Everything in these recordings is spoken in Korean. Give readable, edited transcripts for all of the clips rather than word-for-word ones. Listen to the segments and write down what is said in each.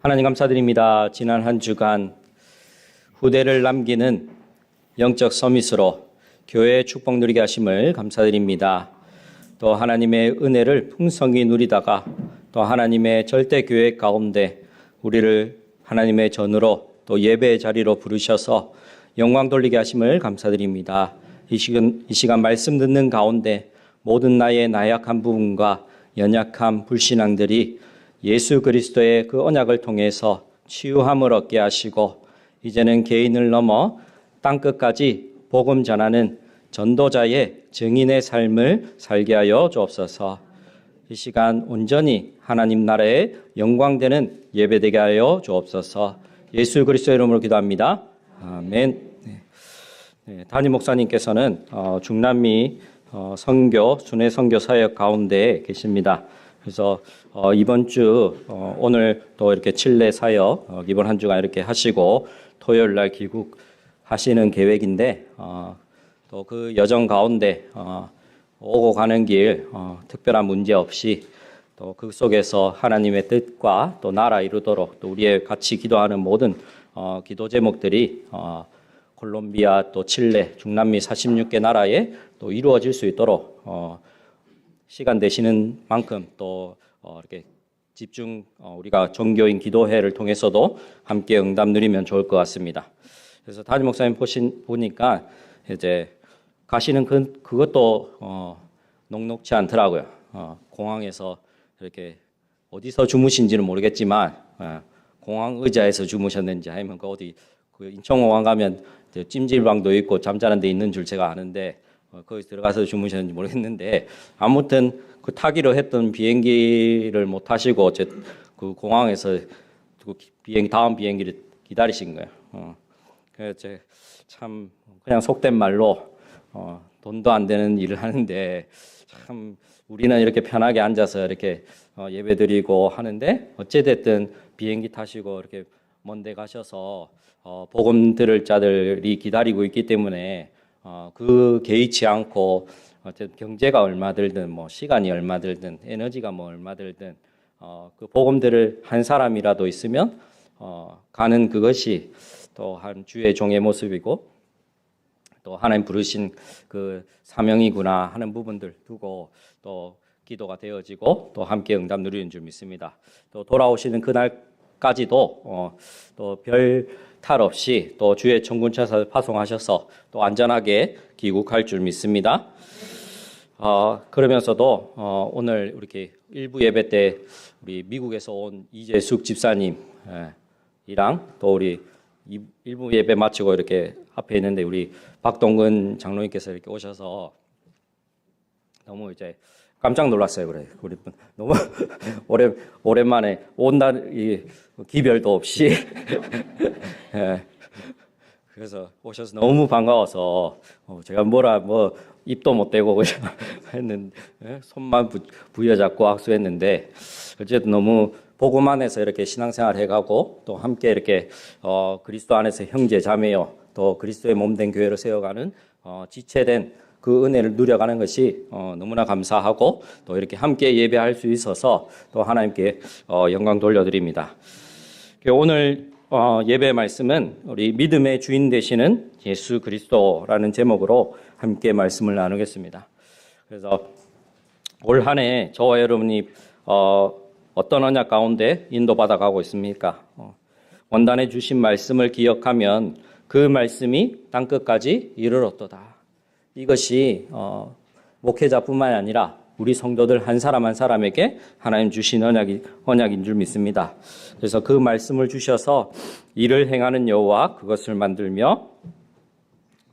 하나님 감사드립니다. 지난 한 주간 후대를 남기는 영적 서밋으로 교회의 축복 누리게 하심을 감사드립니다. 또 하나님의 은혜를 풍성히 누리다가 또 하나님의 절대 교회 가운데 우리를 하나님의 전으로 또 예배의 자리로 부르셔서 영광 돌리게 하심을 감사드립니다. 이 시간 말씀 듣는 가운데 모든 나의 나약한 부분과 연약한 불신앙들이 예수 그리스도의 그 언약을 통해서 치유함을 얻게 하시고 이제는 개인을 넘어 땅끝까지 복음 전하는 전도자의 증인의 삶을 살게 하여 주옵소서. 이 시간 온전히 하나님 나라의 영광되는 예배되게 하여 주옵소서. 예수 그리스도의 이름으로 기도합니다. 아멘. 담임 목사님께서는 중남미 선교 순회 선교 사역 가운데 계십니다. 그래서 이번 주 오늘 또 이렇게 칠레 사역 이번 한 주간 이렇게 하시고 토요일 날 귀국하시는 계획인데 또 그 여정 가운데 오고 가는 길 특별한 문제 없이 또 그 속에서 하나님의 뜻과 또 나라 이루도록 또 우리의 같이 기도하는 모든 기도 제목들이 콜롬비아 또 칠레 중남미 46개 나라에 또 이루어질 수 있도록 시간 되시는 만큼 또 이렇게 집중 우리가 종교인 기도회를 통해서도 함께 응답 누리면 좋을 것 같습니다. 그래서 담임 목사님 보니까 이제 가시는 그것도 녹록지 않더라고요. 공항에서 이렇게 어디서 주무신지는 모르겠지만 공항 의자에서 주무셨는지 아니면 그 어디 그 인천공항 가면 찜질방도 있고 잠자는 데 있는 줄 제가 아는데 거기 들어가서 주무셨는지 모르겠는데 아무튼 그 타기로 했던 비행기를 못 타시고 그 공항에서 그 다음 비행기를 기다리신 거예요. 그래서 참 그냥 속된 말로 돈도 안 되는 일을 하는데 참 우리는 이렇게 편하게 앉아서 이렇게 예배드리고 하는데 어찌됐든 비행기 타시고 이렇게 먼데 가셔서 복음 들을 자들이 기다리고 있기 때문에 그 개의치 않고 어쨌든 경제가 얼마 들든 뭐 시간이 얼마 들든 에너지가 뭐 얼마 들든 그 복음들을 한 사람이라도 있으면 가는 그것이 또 한 주의 종의 모습이고 또 하나님 부르신 그 사명이구나 하는 부분들 두고 또 기도가 되어지고 또 함께 응답 누리는 줄 믿습니다. 또 돌아오시는 그날까지도 또 별 탈 없이 또 주의 천군천사를 파송하셔서 또 안전하게 귀국할 줄 믿습니다. 그러면서도 오늘 이렇게 일부 예배 때 우리 미국에서 온 이재숙 집사님이랑 또 우리 일부 예배 마치고 이렇게 앞에 있는데 우리 박동근 장로님께서 이렇게 오셔서 너무 이제 깜짝 놀랐어요. 그래. 우리 너무 오랜만에 온날 기별도 없이 그래서 오셔서 너무 반가워서 제가 입도 못 대고 했는데 손만 부여잡고 악수했는데 어쨌든 너무 복음 안에서 이렇게 신앙생활 해가고 또 함께 이렇게 그리스도 안에서 형제 자매요 또 그리스도의 몸된 교회를 세워가는 지체된 그 은혜를 누려가는 것이 너무나 감사하고 또 이렇게 함께 예배할 수 있어서 또 하나님께 영광 돌려드립니다. 오늘 예배 말씀은 우리 믿음의 주인 되시는 예수 그리스도라는 제목으로 함께 말씀을 나누겠습니다. 그래서 올 한 해 저와 여러분이 어떤 언약 가운데 인도받아 가고 있습니까? 원단에 주신 말씀을 기억하면 그 말씀이 땅끝까지 이르렀도다. 이것이 목회자뿐만 아니라 우리 성도들 한 사람 한 사람에게 하나님 주신 언약인 줄 믿습니다. 그래서 그 말씀을 주셔서 일을 행하는 여호와 그것을 만들며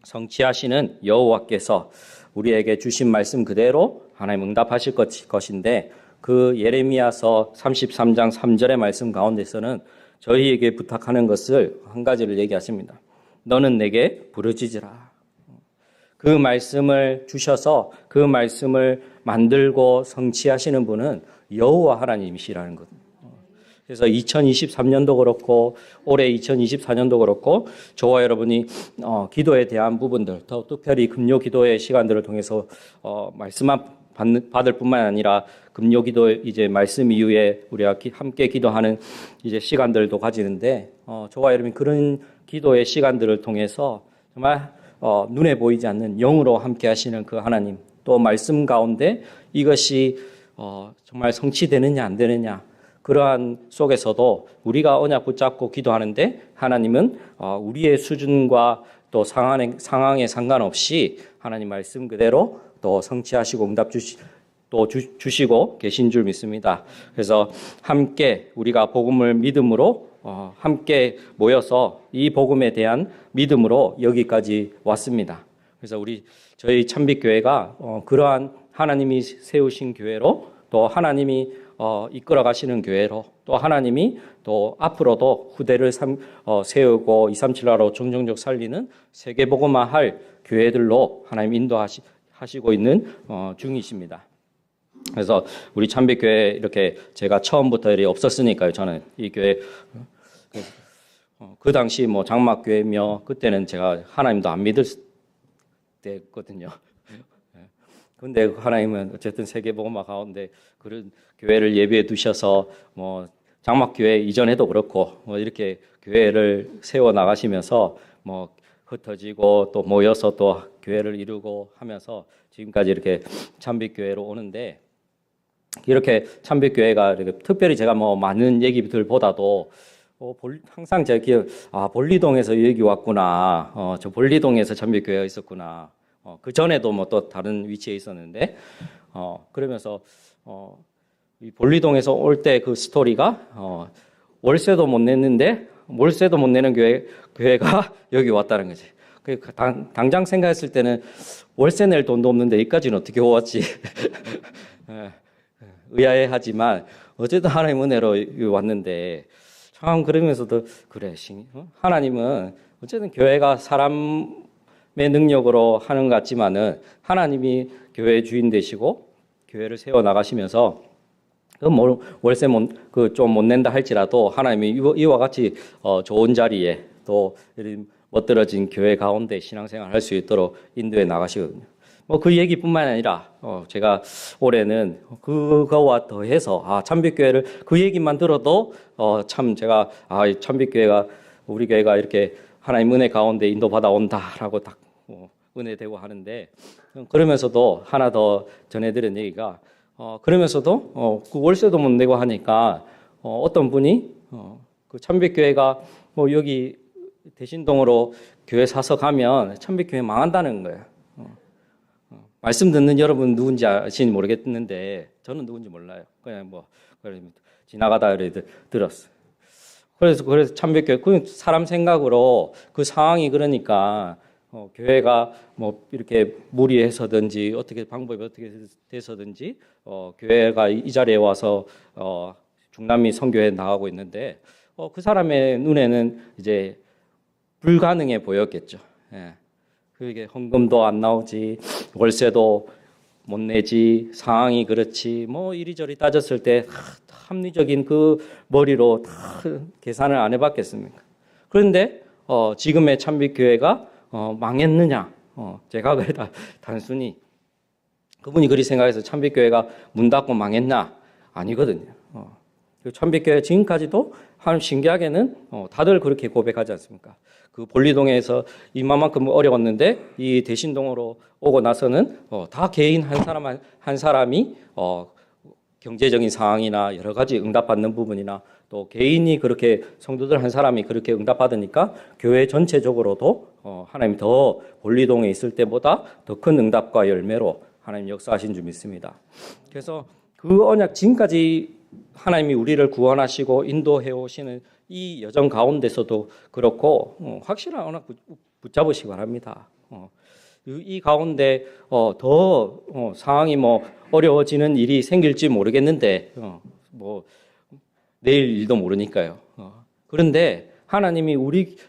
성취하시는 여호와께서 우리에게 주신 말씀 그대로 하나님 응답하실 것인데 그 예레미야서 33장 3절의 말씀 가운데서는 저희에게 부탁하는 것을 한 가지를 얘기하십니다. 너는 내게 부르짖으라. 그 말씀을 주셔서 그 말씀을 만들고 성취하시는 분은 여호와 하나님이시라는 것. 그래서 2023년도 그렇고 올해 2024년도 그렇고 저와 여러분이 기도에 대한 부분들 더 특별히 금요 기도의 시간들을 통해서 말씀 받을 뿐만 아니라 금요기도 이제 말씀 이후에 우리가 함께 기도하는 이제 시간들도 가지는데 저와 여러분 그런 기도의 시간들을 통해서 정말 눈에 보이지 않는 영으로 함께 하시는 그 하나님, 또 말씀 가운데 이것이 정말 성취되느냐 안 되느냐, 그러한 속에서도 우리가 언약 붙잡고 기도하는데 하나님은 우리의 수준과 또 상황에 상관없이 하나님 말씀 그대로 또 성취하시고 응답 주시고 계신 줄 믿습니다. 그래서 함께 우리가 복음을 믿음으로 함께 모여서 이 복음에 대한 믿음으로 여기까지 왔습니다. 그래서 저희 참빛교회가 그러한 하나님이 세우신 교회로, 또 하나님이 이끌어 가시는 교회로, 또 하나님이 또 앞으로도 후대를 세우고 237나라로 정정적 살리는 세계복음화할 교회들로 하나님 인도하시고 있는 중이십니다. 그래서 우리 참빛교회 이렇게 제가 처음부터 이렇게 없었으니까요. 저는 이 교회 그 당시 뭐 장막교회며 그때는 제가 하나님도 안 믿을 때거든요. 근데 하나님은 어쨌든 세계복음화 가운데 그런 교회를 예비해 두셔서 뭐 장막교회 이전에도 그렇고 뭐 이렇게 교회를 세워 나가시면서 뭐 흩어지고 또 모여서 또 교회를 이루고 하면서 지금까지 이렇게 참빛교회로 오는데, 이렇게 참빛교회가 이렇게 특별히 제가 뭐 많은 얘기들보다도 항상 제가 볼리동에서 여기 왔구나, 저 볼리동에서 참빛교회가 있었구나, 그 전에도 뭐 또 다른 위치에 있었는데 그러면서 이 볼리동에서 올 때 그 스토리가 월세도 못 냈는데 월세도 못 내는 교회가 여기 왔다는 거지. 당장 생각했을 때는 월세 낼 돈도 없는데 여기까지는 어떻게 왔지? 의아해하지만 어쨌든 하나님 은혜로 왔는데, 참 그러면서도 그래, 하나님은 어쨌든 교회가 사람의 능력으로 하는 것 같지만은 하나님이 교회의 주인 되시고 교회를 세워 나가시면서 월세 좀 못 낸다 할지라도 하나님이 이와 같이 좋은 자리에 또 멋들어진 교회 가운데 신앙생활 할 수 있도록 인도해 나가시거든요. 뭐 그 얘기뿐만 아니라 제가 올해는 그거와 더해서 참빛교회를 그 얘기만 들어도 참 제가 참빛교회가 우리 교회가 이렇게 하나님 은혜 가운데 인도받아 온다라고 딱 은혜되고 하는데, 그러면서도 하나 더 전해드린 얘기가 그러면서도 그 월세도 못 내고 하니까 어떤 분이 그 참빛교회가 뭐 여기 대신동으로 교회 사서 가면 참빛교회 망한다는 거예요. 말씀 듣는 여러분 누군지 아시는지 모르겠는데 저는 누군지 몰라요. 그냥 뭐 지나가다 들었어요. 그래서 참빛교회 그 사람 생각으로 그 상황이 그러니까 교회가 뭐 이렇게 무리해서든지 어떻게 방법이 어떻게 돼서든지 교회가 이 자리에 와서 중남미 선교회 나가고 있는데 그 사람의 눈에는 이제 불가능해 보였겠죠. 예. 그게 헌금도 안 나오지, 월세도 못 내지, 상황이 그렇지, 뭐 이리저리 따졌을 때 합리적인 그 머리로 다 계산을 안 해봤겠습니까? 그런데 지금의 참빛교회가 망했느냐? 제가 그래도 단순히 그분이 그리 생각해서 참빛교회가 문 닫고 망했나? 아니거든요. 참빛교회 지금까지도 한 신기하게는 다들 그렇게 고백하지 않습니까? 그 볼리동에서 이만큼 어려웠는데 이 대신동으로 오고 나서는 다 개인 한 사람이 경제적인 상황이나 여러 가지 응답받는 부분이나 또 개인이 그렇게 성도들 한 사람이 그렇게 응답받으니까 교회 전체적으로도 하나님 더 볼리동에 있을 때보다 더 큰 응답과 열매로 하나님 역사하신 줄 믿습니다. 그래서 그 언약 지금까지 하나님이 우리를 구원하시고 인도해 오시는 이 여정 가운데서도 그렇고 확실한 언약 붙잡으시기 바랍니다. 이 가운데 더 상황이 뭐 어려워지는 일이 생길지 모르겠는데 뭐 내일 일도 모르니까요. 그런데 하나님이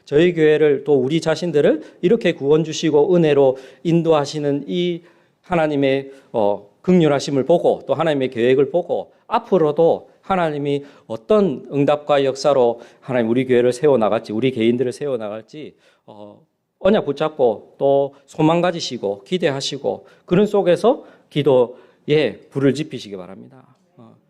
저희 교회를 또 우리 자신들을 이렇게 구원 주시고 은혜로 인도하시는 이 하나님의 긍휼하심을 보고 또 하나님의 계획을 보고 앞으로도 하나님이 어떤 응답과 역사로 하나님 우리 교회를 세워나갈지 우리 개인들을 세워나갈지 언약 붙잡고 또 소망 가지시고 기대하시고 그런 속에서 기도 불을 지피시기 바랍니다.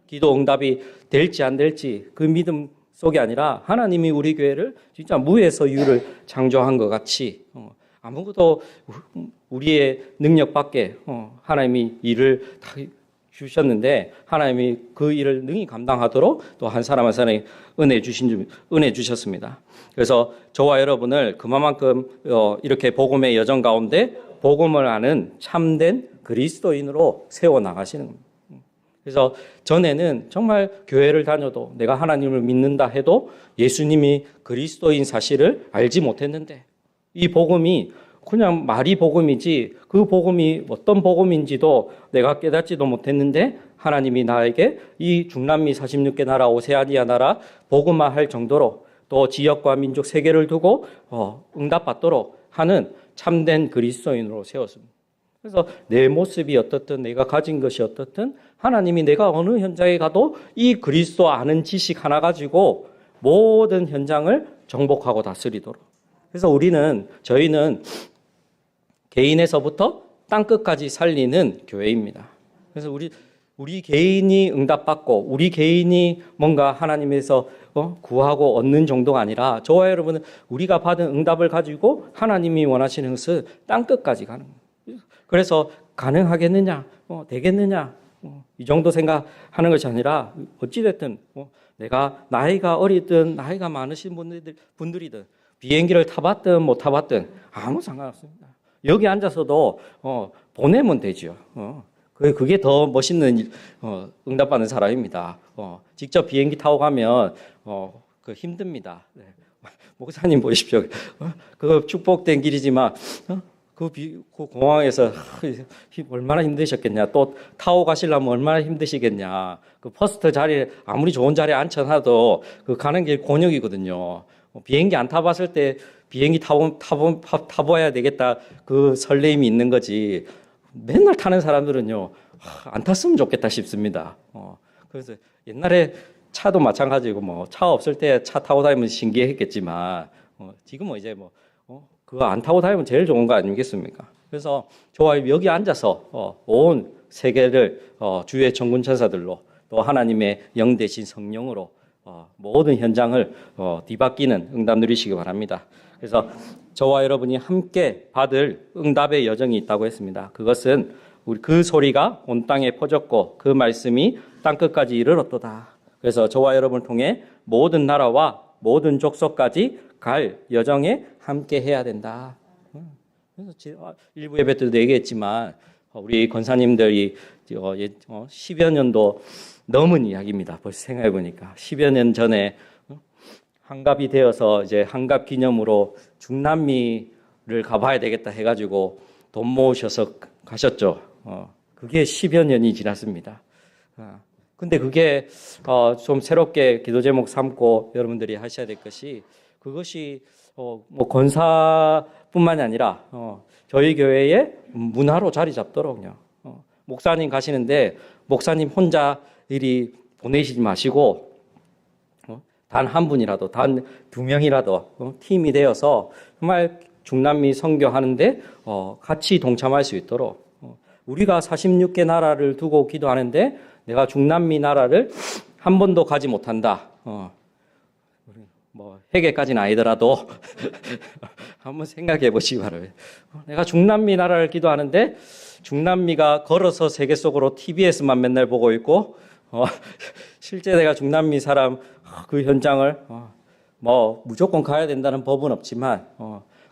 기도 응답이 될지 안 될지 그 믿음 속이 아니라 하나님이 우리 교회를 진짜 무에서 유를 창조한 것 같이 아무것도 우리의 능력 밖에 하나님이 일을 다 주셨는데 하나님이 그 일을 능히 감당하도록 또 한 사람 한 사람에 은혜 주셨습니다. 그래서 저와 여러분을 그만큼 이렇게 복음의 여정 가운데 복음을 아는 참된 그리스도인으로 세워 나가시는 겁니다. 그래서 전에는 정말 교회를 다녀도 내가 하나님을 믿는다 해도 예수님이 그리스도인 사실을 알지 못했는데 이 복음이 그냥 말이 복음이지 그 복음이 어떤 복음인지도 내가 깨닫지도 못했는데 하나님이 나에게 이 중남미 46개 나라 오세아니아 나라 복음화할 정도로 또 지역과 민족 세계를 두고 응답받도록 하는 참된 그리스도인으로 세웠습니다. 그래서 내 모습이 어떻든 내가 가진 것이 어떻든 하나님이 내가 어느 현장에 가도 이 그리스도 아는 지식 하나 가지고 모든 현장을 정복하고 다스리도록. 그래서 저희는 개인에서부터 땅끝까지 살리는 교회입니다. 그래서 우리 개인이 응답받고 우리 개인이 뭔가 하나님에서 구하고 얻는 정도가 아니라 저와 여러분은 우리가 받은 응답을 가지고 하나님이 원하시는 것을 땅끝까지 가는 거예요. 그래서 가능하겠느냐, 되겠느냐, 이 정도 생각하는 것이 아니라 어찌됐든 내가 나이가 어리든 나이가 많으신 분들이든 비행기를 타봤든 못 타봤든 아무 상관없습니다. 여기 앉아서도 보내면 되죠. 그게 더 멋있는 응답받는 사람입니다. 직접 비행기 타고 가면 힘듭니다. 네. 목사님 보십시오. 그 축복된 길이지만 그 공항에서 얼마나 힘드셨겠냐. 또 타고 가시려면 얼마나 힘드시겠냐. 그 퍼스트 자리에 아무리 좋은 자리에 앉혀놔도 그 가는 길 곤욕이거든요. 비행기 안 타봤을 때 비행기 타봐야 되겠다. 그 설레임이 있는 거지. 맨날 타는 사람들은요. 안 탔으면 좋겠다 싶습니다. 그래서 옛날에 차도 마찬가지고 차 없을 때 차 타고 다니면 신기했겠지만 지금은 이제 그거 안 타고 다니면 제일 좋은 거 아니겠습니까? 그래서 저와 여기 앉아서 온 세계를 주의 천군 천사들로 또 하나님의 영 대신 성령으로 모든 현장을 뒤바뀌는 응답 누리시기 바랍니다. 그래서 저와 여러분이 함께 받을 응답의 여정이 있다고 했습니다. 그것은 그 소리가 온 땅에 퍼졌고 그 말씀이 땅끝까지 이르렀도다. 그래서 저와 여러분을 통해 모든 나라와 모든 족속까지 갈 여정에 함께 해야 된다. 그래서 일부 예배 때도 얘기했지만 우리 권사님들이 10여 년도 넘은 이야기입니다. 벌써 생각해 보니까 10여 년 전에 한갑이 되어서 이제 한갑 기념으로 중남미를 가봐야 되겠다 해가지고 돈 모으셔서 가셨죠. 그게 10여 년이 지났습니다. 근데 그게 좀 새롭게 기도 제목 삼고 여러분들이 하셔야 될 것이 그것이 권사뿐만이 아니라 저희 교회의 문화로 자리 잡도록요. 목사님 가시는데 목사님 혼자 이리 보내시지 마시고 단 한 분이라도 단 2명이라도 팀이 되어서 정말 중남미 선교하는데 같이 동참할 수 있도록 우리가 46개 나라를 두고 기도하는데 내가 중남미 나라를 한 번도 가지 못한다. 회개까지는 아니더라도 한번 생각해 보시기 바랍니다. 내가 중남미 나라를 기도하는데 중남미가 걸어서 세계 속으로 TV에서만 맨날 보고 있고 실제 내가 중남미 사람 그 현장을 무조건 가야 된다는 법은 없지만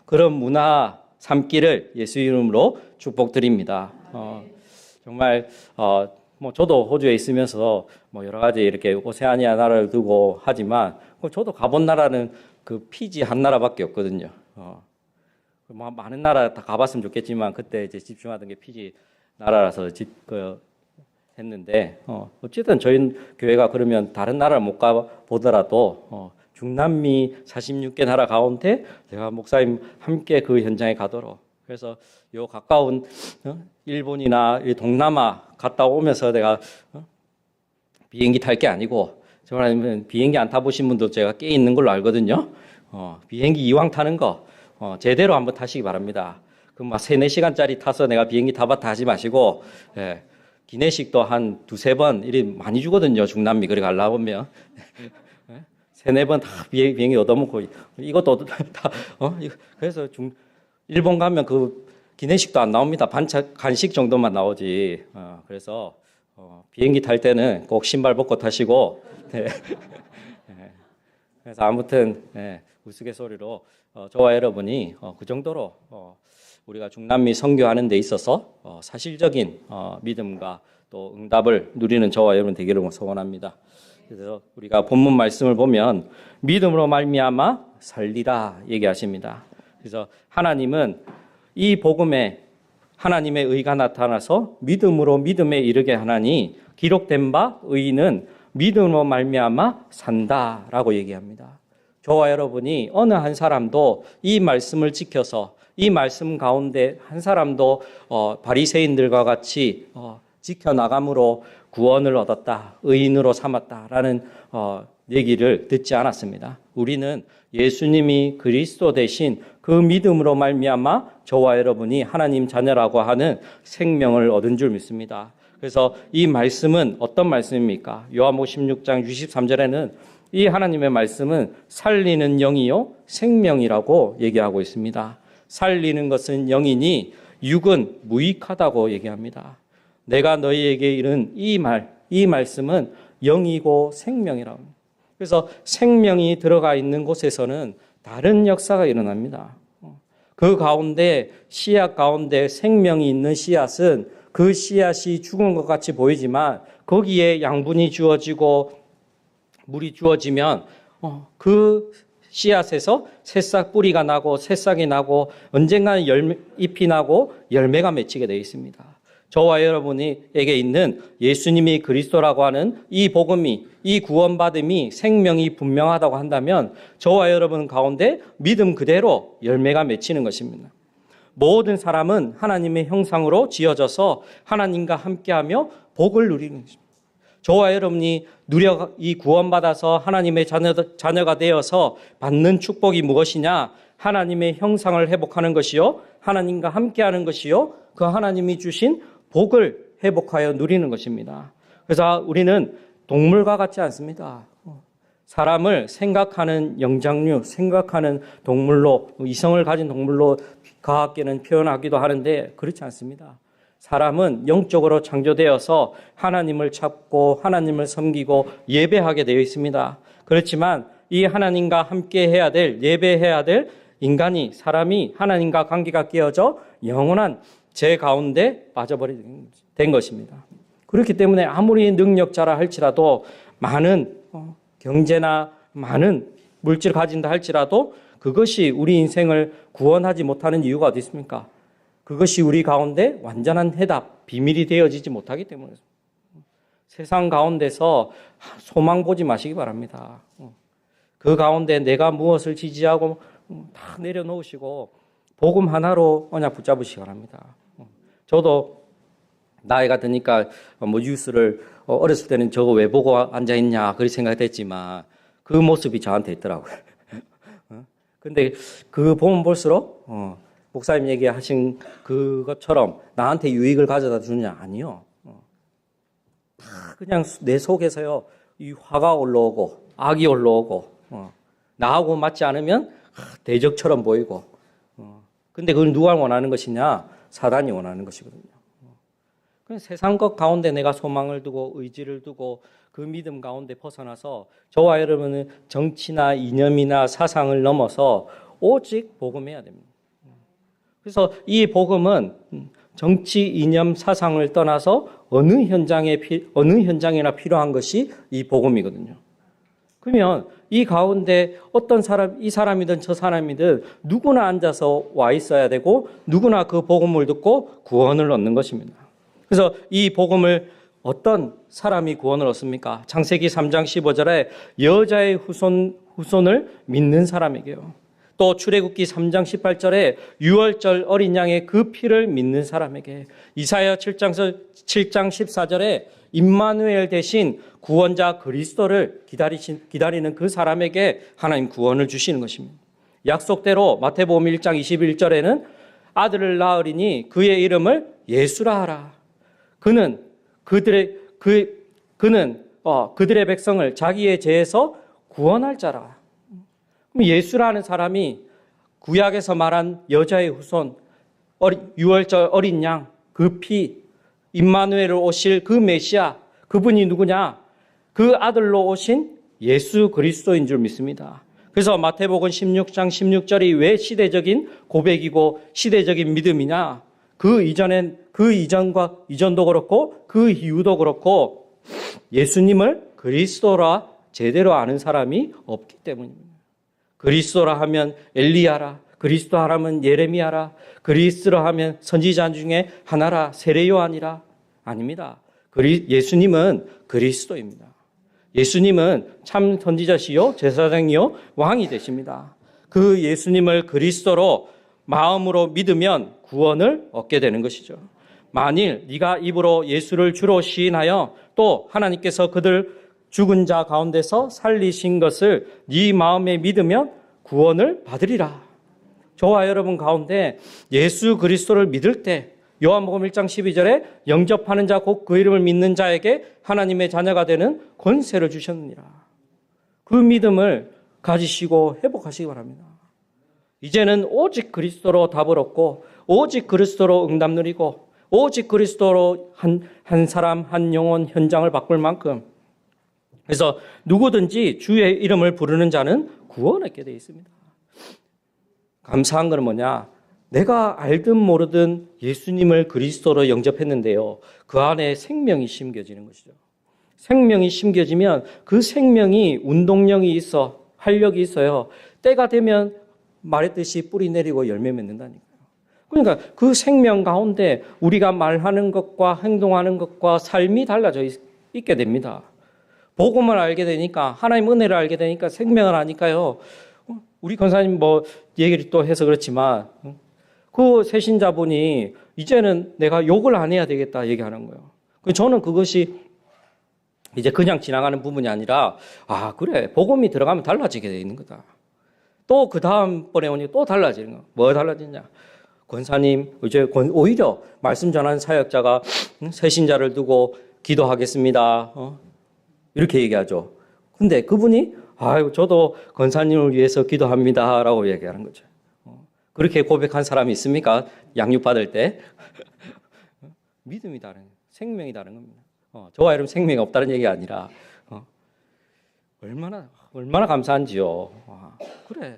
그런 문화 삼기를 예수 이름으로 축복드립니다. 정말 저도 호주에 있으면서 여러 가지 이렇게 오세아니아 나라를 두고 하지만 저도 가본 나라는 그 피지 한 나라밖에 없거든요. 많은 나라 다 가봤으면 좋겠지만 그때 이제 집중하던 게 피지 나라라서 했는데 어쨌든 저희 교회가 그러면 다른 나라를 못 가보더라도 중남미 46개 나라 가운데 제가 목사님 함께 그 현장에 가도록 그래서 요 가까운 일본이나 동남아 갔다 오면서 내가 비행기 탈 게 아니고 정말 비행기 안 타보신 분도 제가 꽤 있는 걸로 알거든요. 비행기 이왕 타는 거 제대로 한번 타시기 바랍니다. 그 막 3-4시간짜리 타서 내가 비행기 타봤다 하지 마시고 기내식도 한 두세 번 이리 많이 주거든요. 중남미 그래 가려고 보면 세네 번 다 비행기 얻어먹고 이것도 다 그래서 일본 가면 그 기내식도 안 나옵니다. 반찬 간식 정도만 나오지. 그래서 비행기 탈 때는 꼭 신발 벗고 타시고. 네. 그래서 아무튼 우스갯소리로 저와 여러분이 그 정도로 우리가 중남미 선교하는 데 있어서 사실적인 믿음과 또 응답을 누리는 저와 여러분 되기를 소원합니다. 그래서 우리가 본문 말씀을 보면 믿음으로 말미암아 살리라 얘기하십니다. 그래서 하나님은 이 복음에 하나님의 의가 나타나서 믿음으로 믿음에 이르게 하나니 기록된 바 의인은 믿음으로 말미암아 산다라고 얘기합니다. 저와 여러분이 어느 한 사람도 이 말씀을 지켜서 이 말씀 가운데 한 사람도 바리새인들과 같이 지켜나감으로 구원을 얻었다, 의인으로 삼았다라는 얘기를 듣지 않았습니다. 우리는 예수님이 그리스도 대신 그 믿음으로 말미암아 저와 여러분이 하나님 자녀라고 하는 생명을 얻은 줄 믿습니다. 그래서 이 말씀은 어떤 말씀입니까? 요한복음 16장 63절에는 이 하나님의 말씀은 살리는 영이요 생명이라고 얘기하고 있습니다. 살리는 것은 영이니 육은 무익하다고 얘기합니다. 내가 너희에게 이른 이 말씀은 영이고 생명이라고 합니다. 그래서 생명이 들어가 있는 곳에서는 다른 역사가 일어납니다. 그 가운데 씨앗 가운데 생명이 있는 씨앗은 그 씨앗이 죽은 것 같이 보이지만 거기에 양분이 주어지고 물이 주어지면 그 씨앗에서 새싹 뿌리가 나고 새싹이 나고 언젠가는 잎이 나고 열매가 맺히게 되어 있습니다. 저와 여러분에게 있는 예수님이 그리스도라고 하는 이 복음이, 이 구원받음이 생명이 분명하다고 한다면 저와 여러분 가운데 믿음 그대로 열매가 맺히는 것입니다. 모든 사람은 하나님의 형상으로 지어져서 하나님과 함께하며 복을 누리는 것입니다. 저와 여러분이 이 구원받아서 하나님의 자녀가 되어서 받는 축복이 무엇이냐? 하나님의 형상을 회복하는 것이요, 하나님과 함께하는 것이요, 그 하나님이 주신 복을 회복하여 누리는 것입니다. 그래서 우리는 동물과 같지 않습니다. 사람을 생각하는 영장류, 생각하는 동물로, 이성을 가진 동물로 과학계는 표현하기도 하는데 그렇지 않습니다. 사람은 영적으로 창조되어서 하나님을 찾고 하나님을 섬기고 예배하게 되어 있습니다. 그렇지만 이 하나님과 함께 해야 될, 예배해야 될 인간이, 사람이 하나님과 관계가 깨어져 영원한 죄 가운데 빠져버리게 된 것입니다. 그렇기 때문에 아무리 능력자라 할지라도 많은 경제나 많은 물질을 가진다 할지라도 그것이 우리 인생을 구원하지 못하는 이유가 어디 있습니까? 그것이 우리 가운데 완전한 해답, 비밀이 되어지지 못하기 때문에 세상 가운데서 소망 보지 마시기 바랍니다. 그 가운데 내가 무엇을 지지하고 다 내려놓으시고 복음 하나로 언약 붙잡으시기 바랍니다. 저도 나이가 드니까 뉴스를 어렸을 때는 저거 왜 보고 앉아있냐 그렇게 생각했지만 그 모습이 저한테 있더라고요. 근데 그 보면 볼수록 목사님 얘기하신 그것처럼 나한테 유익을 가져다 주느냐? 아니요. 다 그냥 내 속에서요 이 화가 올라오고 악이 올라오고 나하고 맞지 않으면 대적처럼 보이고 근데 그걸 누가 원하는 것이냐? 사단이 원하는 것이거든요. 세상 것 가운데 내가 소망을 두고 의지를 두고 그 믿음 가운데 벗어나서 저와 여러분은 정치나 이념이나 사상을 넘어서 오직 복음해야 됩니다. 그래서 이 복음은 정치, 이념, 사상을 떠나서 어느 현장이나 필요한 것이 이 복음이거든요. 그러면 이 가운데 어떤 사람, 이 사람이든 저 사람이든 누구나 앉아서 와 있어야 되고 누구나 그 복음을 듣고 구원을 얻는 것입니다. 그래서 이 복음을 어떤 사람이 구원을 얻습니까? 창세기 3장 15절에 여자의 후손을 믿는 사람에게요. 또 출애굽기 3장 18절에 유월절 어린 양의 그 피를 믿는 사람에게, 이사야 7장 14절에 임마누엘 대신 구원자 그리스도를 기다리는 그 사람에게 하나님 구원을 주시는 것입니다. 약속대로 마태복음 1장 21절에는 아들을 낳으리니 그의 이름을 예수라 하라. 그는 그는 그들의 백성을 자기의 죄에서 구원할 자라. 예수라는 사람이 구약에서 말한 여자의 후손, 유월절 어린 양, 그 피, 임마누엘로 오실 그 메시아, 그분이 누구냐? 그 아들로 오신 예수 그리스도인 줄 믿습니다. 그래서 마태복음 16장 16절이 왜 시대적인 고백이고 시대적인 믿음이냐? 그 이전도 그렇고 그 이후도 그렇고 예수님을 그리스도라 제대로 아는 사람이 없기 때문입니다. 그리스도라 하면 엘리야라, 그리스도라 하면 예레미야라, 그리스도라 하면 선지자 중에 하나라, 세례 요한이라. 아닙니다. 예수님은 그리스도입니다. 예수님은 참 선지자시요 제사장이요 왕이 되십니다. 그 예수님을 그리스도로 마음으로 믿으면 구원을 얻게 되는 것이죠. 만일 네가 입으로 예수를 주로 시인하여 또 하나님께서 그들 죽은 자 가운데서 살리신 것을 네 마음에 믿으면 구원을 받으리라. 저와 여러분 가운데 예수 그리스도를 믿을 때 요한복음 1장 12절에 영접하는 자 곧 그 이름을 믿는 자에게 하나님의 자녀가 되는 권세를 주셨느니라. 그 믿음을 가지시고 회복하시기 바랍니다. 이제는 오직 그리스도로 답을 얻고 오직 그리스도로 응답 누리고 오직 그리스도로 한 사람 한 영혼 현장을 바꿀 만큼 그래서 누구든지 주의 이름을 부르는 자는 구원하게 되어 있습니다. 감사한 건 뭐냐? 내가 알든 모르든 예수님을 그리스도로 영접했는데요. 그 안에 생명이 심겨지는 것이죠. 생명이 심겨지면 그 생명이 운동력이 있어, 활력이 있어요. 때가 되면 말했듯이 뿌리 내리고 열매 맺는다니까요. 그러니까 그 생명 가운데 우리가 말하는 것과 행동하는 것과 삶이 달라져 있게 됩니다. 복음을 알게 되니까, 하나님 은혜를 알게 되니까 생명을 아니까요. 우리 권사님 얘기를 또 해서 그렇지만 그 새신자분이 이제는 내가 욕을 안 해야 되겠다 얘기하는 거예요. 저는 그것이 이제 그냥 지나가는 부분이 아니라 그래 복음이 들어가면 달라지게 돼 있는 거다. 또 그 다음번에 오니 또 달라지는 거. 뭐 달라지냐? 권사님 이제 오히려 말씀 전하는 사역자가 새신자를 두고 기도하겠습니다. 이렇게 얘기하죠. 근데 그분이 저도 권사님을 위해서 기도합니다라고 얘기하는 거죠. 그렇게 고백한 사람이 있습니까? 양육 받을 때 믿음이 다른, 생명이 다른 겁니다. 저와 여러분 생명이 없다는 얘기가 아니라 얼마나 감사한지요. 그래.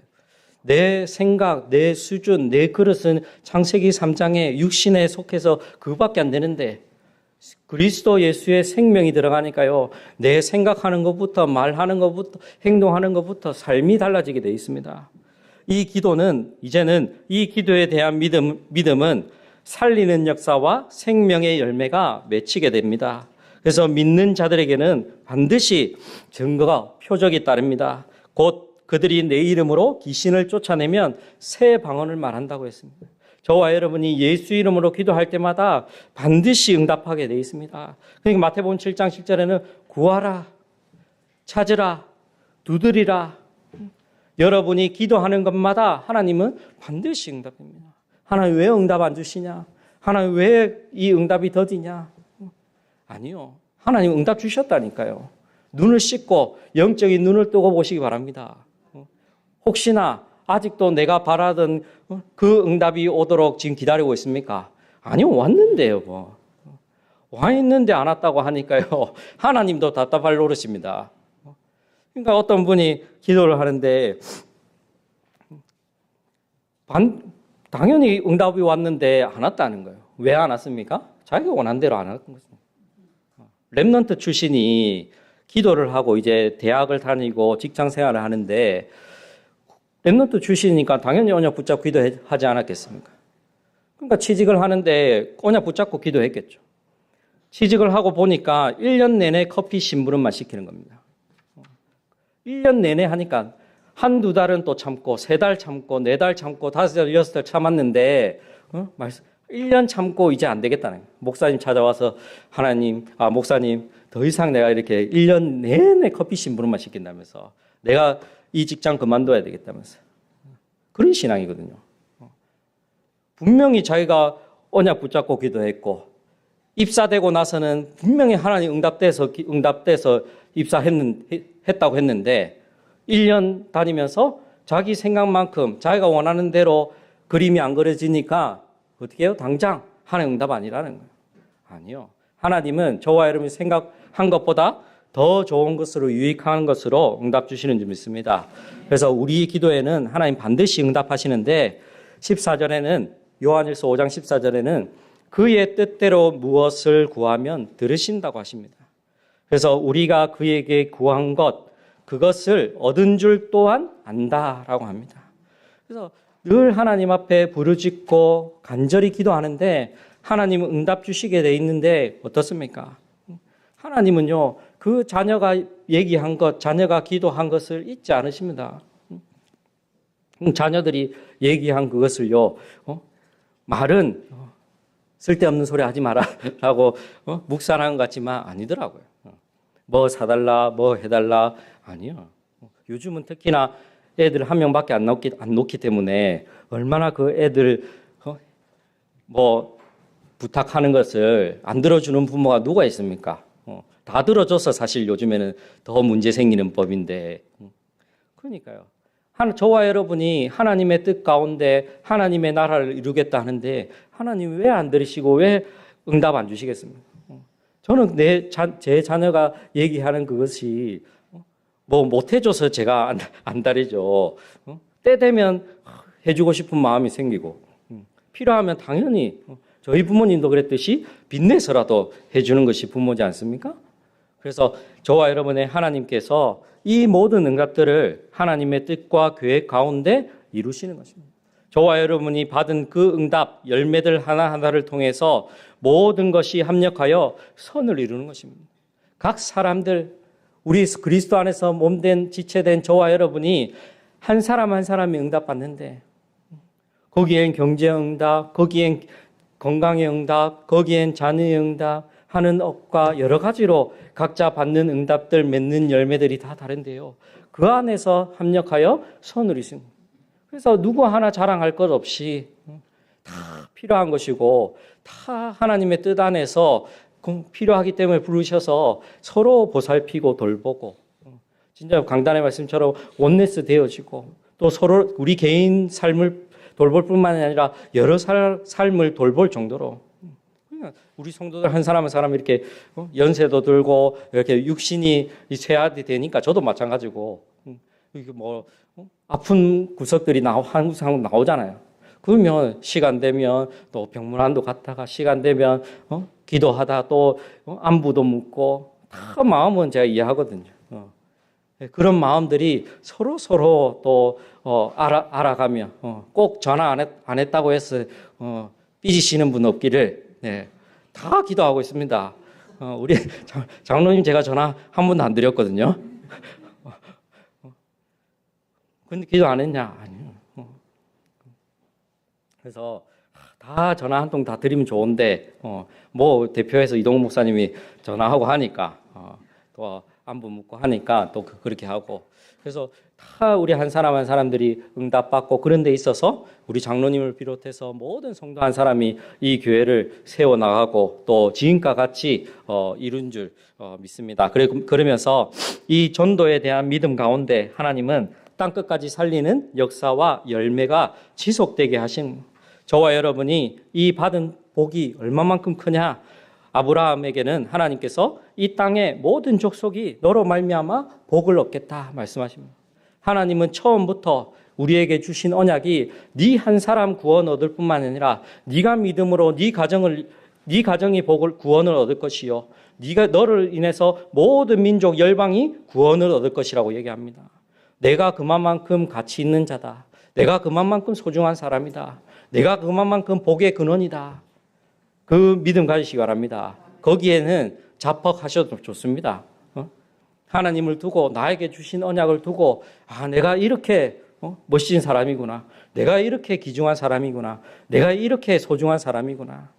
내 생각, 내 수준, 내 그릇은 창세기 3장에 육신에 속해서 그밖에 안 되는데 그리스도 예수의 생명이 들어가니까요. 내 생각하는 것부터 말하는 것부터 행동하는 것부터 삶이 달라지게 되어 있습니다. 이 기도는 이제는 이 기도에 대한 믿음은 살리는 역사와 생명의 열매가 맺히게 됩니다. 그래서 믿는 자들에게는 반드시 증거가 표적이 따릅니다. 곧 그들이 내 이름으로 귀신을 쫓아내면 새 방언을 말한다고 했습니다. 저와 여러분이 예수 이름으로 기도할 때마다 반드시 응답하게 되어 있습니다. 그러니까 마태복음 7장 7절에는 구하라, 찾으라, 두드리라. 여러분이 기도하는 것마다 하나님은 반드시 응답합니다. 하나님 왜 응답 안 주시냐? 하나님 왜 이 응답이 더디냐? 아니요. 하나님 응답 주셨다니까요. 눈을 씻고 영적인 눈을 뜨고 보시기 바랍니다. 혹시나 아직도 내가 바라던 그 응답이 오도록 지금 기다리고 있습니까? 아니요. 왔는데요. 와 있는데 안 왔다고 하니까요. 하나님도 답답할 노릇입니다. 그러니까 어떤 분이 기도를 하는데 당연히 응답이 왔는데 안 왔다는 거예요. 왜 안 왔습니까? 자기가 원한 대로 안 왔던 것입니다. 렘넌트 출신이 기도를 하고 이제 대학을 다니고 직장 생활을 하는데 렘넌트 출신이니까 당연히 언약 붙잡고 기도하지 않았겠습니까? 그러니까 취직을 하는데 언약 붙잡고 기도했겠죠. 취직을 하고 보니까 1년 내내 커피 심부름만 시키는 겁니다. 1년 내내 하니까 한두 달은 또 참고 3달 참고 4달 참고 5달 6달 참았는데 1년 참고 이제 안 되겠다는 거예요. 목사님 찾아와서 목사님 더 이상 내가 이렇게 1년 내내 커피 심부름만 시킨다면서 내가 이 직장 그만둬야 되겠다면서 그런 신앙이거든요. 분명히 자기가 언약 붙잡고 기도했고 입사되고 나서는 분명히 하나님 응답돼서 입사했다고 했는데 1년 다니면서 자기 생각만큼 자기가 원하는 대로 그림이 안 그려지니까 어떻게 해요? 당장 하나님 응답 아니라는 거예요. 아니요. 하나님은 저와 여러분이 생각한 것보다 더 좋은 것으로 유익한 것으로 응답 주시는 줄 믿습니다. 그래서 우리 기도에는 하나님 반드시 응답하시는데 14절에는 요한일서 5장 14절에는 그의 뜻대로 무엇을 구하면 들으신다고 하십니다. 그래서 우리가 그에게 구한 것 그것을 얻은 줄 또한 안다라고 합니다. 그래서 늘 하나님 앞에 부르짖고 간절히 기도하는데 하나님은 응답 주시게 돼 있는데 어떻습니까? 하나님은요, 그 자녀가 얘기한 것, 자녀가 기도한 것을 잊지 않으십니다. 자녀들이 얘기한 그것을요, 말은 쓸데없는 소리 하지 마라 라고 묵살한 것 같지만 아니더라고요. 뭐 사달라, 뭐 해달라, 아니요. 요즘은 특히나 애들 한 명밖에 안 놓기 때문에 얼마나 그 애들 뭐 부탁하는 것을 안 들어주는 부모가 누가 있습니까? 다 들어줘서 사실 요즘에는 더 문제 생기는 법인데. 그러니까요. 저와 여러분이 하나님의 뜻 가운데 하나님의 나라를 이루겠다 하는데 하나님 왜 안 들으시고 왜 응답 안 주시겠습니까? 저는 제 자녀가 얘기하는 그것이 뭐 못해줘서 제가 안 다리죠. 때 되면 해주고 싶은 마음이 생기고 필요하면 당연히 저희 부모님도 그랬듯이 빚내서라도 해주는 것이 부모지 않습니까? 그래서 저와 여러분의 하나님께서 이 모든 응답들을 하나님의 뜻과 계획 가운데 이루시는 것입니다. 저와 여러분이 받은 그 응답, 열매들 하나하나를 통해서 모든 것이 합력하여 선을 이루는 것입니다. 각 사람들, 우리 그리스도 안에서 몸된 지체된 저와 여러분이 한 사람 한 사람이 응답받는데 거기엔 경제 응답, 거기엔 건강의 응답, 거기엔 자녀의 응답 하는 업과 여러 가지로 각자 받는 응답들 맺는 열매들이 다 다른데요. 그 안에서 합력하여 선을 이룹니다. 그래서 누구 하나 자랑할 것 없이 다 필요한 것이고 다 하나님의 뜻 안에서 필요하기 때문에 부르셔서 서로 보살피고 돌보고 진짜 강단의 말씀처럼 원네스 되어지고 또 서로 우리 개인 삶을 돌볼 뿐만 아니라 여러 삶을 돌볼 정도로 우리 성도들 한 사람 한 사람 이렇게 연세도 들고 이렇게 육신이 쇠약이 되니까 저도 마찬가지고 이게 뭐 아픈 구석들이 항상 나오잖아요. 그러면 시간 되면 또 병문안도 갔다가 시간 되면 기도하다 또 안부도 묻고 다 마음은 제가 이해하거든요. 그런 마음들이 서로 또 알아가며 꼭 전화 안 했다고 해서 삐지시는 분 없기를 다 기도하고 있습니다. 우리 장로님 제가 전화 한 번도 안 드렸거든요. 근데 기도 안 했냐? 아니요. 그래서 다 전화 한 통 다 드리면 좋은데 뭐 대표해서 이동욱 목사님이 전화하고 하니까 또 안부 묻고 하니까 또 그렇게 하고 그래서 다 우리 한 사람 한 사람들이 응답받고 그런 데 있어서 우리 장로님을 비롯해서 모든 성도 한 사람이 이 교회를 세워나가고 또 지금과 같이 이룬 줄 믿습니다. 그러면서 이 전도에 대한 믿음 가운데 하나님은 땅끝까지 살리는 역사와 열매가 지속되게 하신 저와 여러분이 이 받은 복이 얼마만큼 크냐. 아브라함에게는 하나님께서 이 땅의 모든 족속이 너로 말미암아 복을 얻겠다 말씀하십니다. 하나님은 처음부터 우리에게 주신 언약이 네 한 사람 구원 얻을 뿐만 아니라 네가 믿음으로 네 가정이 구원을 얻을 것이요 너를 인해서 모든 민족 열방이 구원을 얻을 것이라고 얘기합니다. 내가 그만큼 가치 있는 자다. 내가 그만큼 소중한 사람이다. 내가 그만큼 복의 근원이다. 그 믿음 가지시기 바랍니다. 거기에는 자뻑하셔도 좋습니다. 하나님을 두고 나에게 주신 언약을 두고 내가 이렇게 멋진 사람이구나. 내가 이렇게 귀중한 사람이구나. 내가 이렇게 소중한 사람이구나.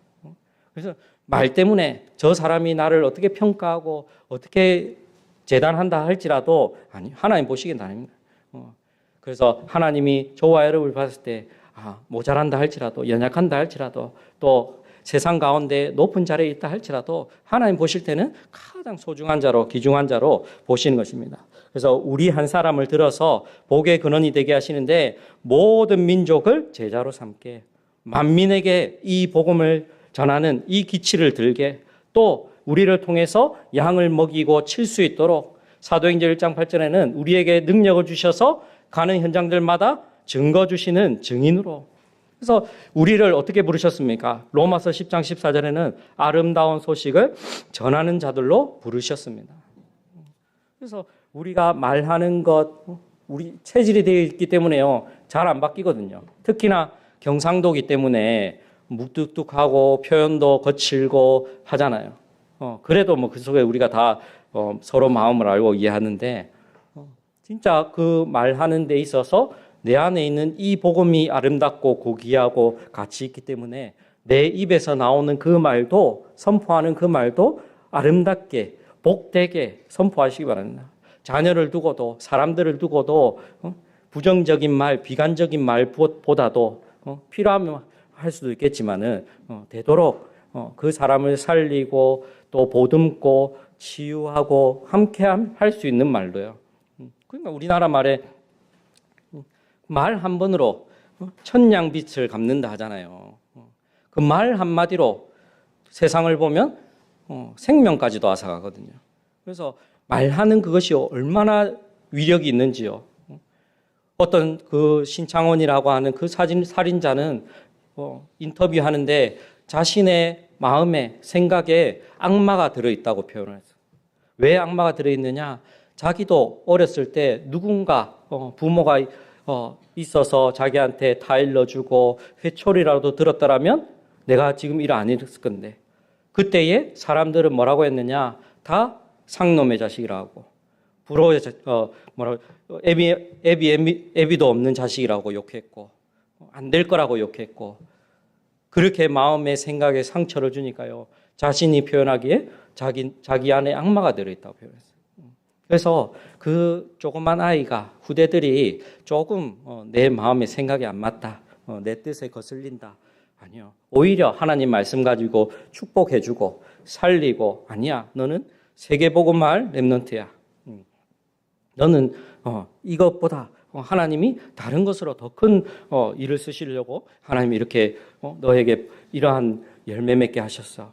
그래서 말 때문에 저 사람이 나를 어떻게 평가하고 어떻게 재단한다 할지라도 하나님 보시기엔 아닙니다. 그래서 하나님이 저와 여러분을 봤을 때 모자란다 할지라도 연약한다 할지라도 또 세상 가운데 높은 자리에 있다 할지라도 하나님 보실 때는 가장 소중한 자로, 귀중한 자로 보시는 것입니다. 그래서 우리 한 사람을 들어서 복의 근원이 되게 하시는데 모든 민족을 제자로 삼게, 만민에게 이 복음을 전하는 이 기치를 들게, 또 우리를 통해서 양을 먹이고 칠 수 있도록 사도행전 1장 8절에는 우리에게 능력을 주셔서 가는 현장들마다 증거 주시는 증인으로. 그래서 우리를 어떻게 부르셨습니까? 로마서 10장 14절에는 아름다운 소식을 전하는 자들로 부르셨습니다. 그래서 우리가 말하는 것, 우리 체질이 되어 있기 때문에요, 잘 안 바뀌거든요. 특히나 경상도기 때문에 무뚝뚝하고 표현도 거칠고 하잖아요. 그래도 뭐 그 속에 우리가 다 서로 마음을 알고 이해하는데, 진짜 그 말하는 데 있어서 내 안에 있는 이 복음이 아름답고 고귀하고 가치 있기 때문에 내 입에서 나오는 그 말도, 선포하는 그 말도 아름답게 복되게 선포하시기 바랍니다. 자녀를 두고도, 사람들을 두고도 부정적인 말, 비관적인 말보다도 필요하면 할 수도 있겠지만은 되도록 그 사람을 살리고 또 보듬고 치유하고 함께 할 수 있는 말도요. 그러니까 우리나라 말에 말 한 번으로 천냥빛을 갚는다 하잖아요. 그 말 한마디로 세상을 보면 생명까지도 앗아가거든요. 그래서 말하는 그것이 얼마나 위력이 있는지요. 어떤 그 신창원이라고 하는 그 살인자는 인터뷰하는데 자신의 마음에, 생각에 악마가 들어있다고 표현을 했어요. 왜 악마가 들어있느냐? 자기도 어렸을 때 누군가 부모가 있어서 자기한테 타일러 주고 회초리라도 들었더라면 내가 지금 일 안 했을 건데, 그때에 사람들은 뭐라고 했느냐? 다 상놈의 자식이라고, 부러워의 애비도 없는 자식이라고 욕했고, 안 될 거라고 욕했고, 그렇게 마음의 생각에 상처를 주니까요, 자신이 표현하기에 자기 안에 악마가 들어있다고 표현했어요. 그래서 그 조그만 아이가, 후대들이 조금 내 마음의 생각이 안 맞다, 내 뜻에 거슬린다, 아니요, 오히려 하나님 말씀 가지고 축복해주고 살리고, 아니야, 너는 세계복음할 렘넌트야, 너는 이것보다 하나님이 다른 것으로 더 큰 일을 쓰시려고 하나님이 이렇게 너에게 이러한 열매 맺게 하셨어.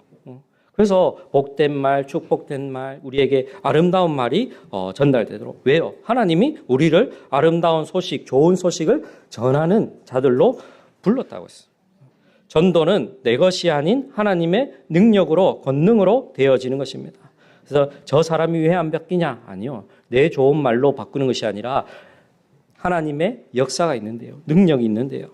그래서 복된 말, 축복된 말, 우리에게 아름다운 말이 전달되도록. 왜요? 하나님이 우리를 아름다운 소식, 좋은 소식을 전하는 자들로 불렀다고 했어요. 전도는 내 것이 아닌 하나님의 능력으로, 권능으로 되어지는 것입니다. 그래서 저 사람이 왜 안 바뀌냐? 아니요. 내 좋은 말로 바꾸는 것이 아니라 하나님의 역사가 있는데요, 능력이 있는데요.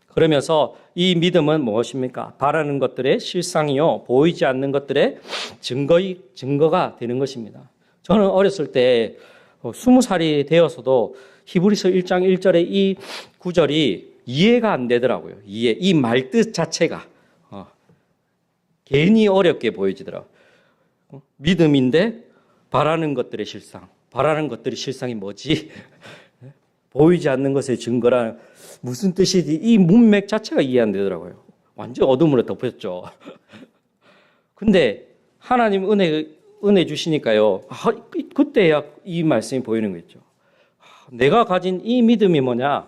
그러면서 이 믿음은 무엇입니까? 바라는 것들의 실상이요, 보이지 않는 것들의 증거가 되는 것입니다. 저는 어렸을 때 20살이 되어서도 히브리서 1장 1절의 이 구절이 이해가 안 되더라고요. 이 말뜻 자체가 괜히 어렵게 보여지더라고요. 믿음인데 바라는 것들의 실상, 바라는 것들의 실상이 뭐지? 보이지 않는 것의 증거란 무슨 뜻이지? 이 문맥 자체가 이해 안 되더라고요. 완전 어둠으로 덮였죠. 근데 하나님 은혜 주시니까요, 그때야 이 말씀이 보이는 거죠. 내가 가진 이 믿음이 뭐냐?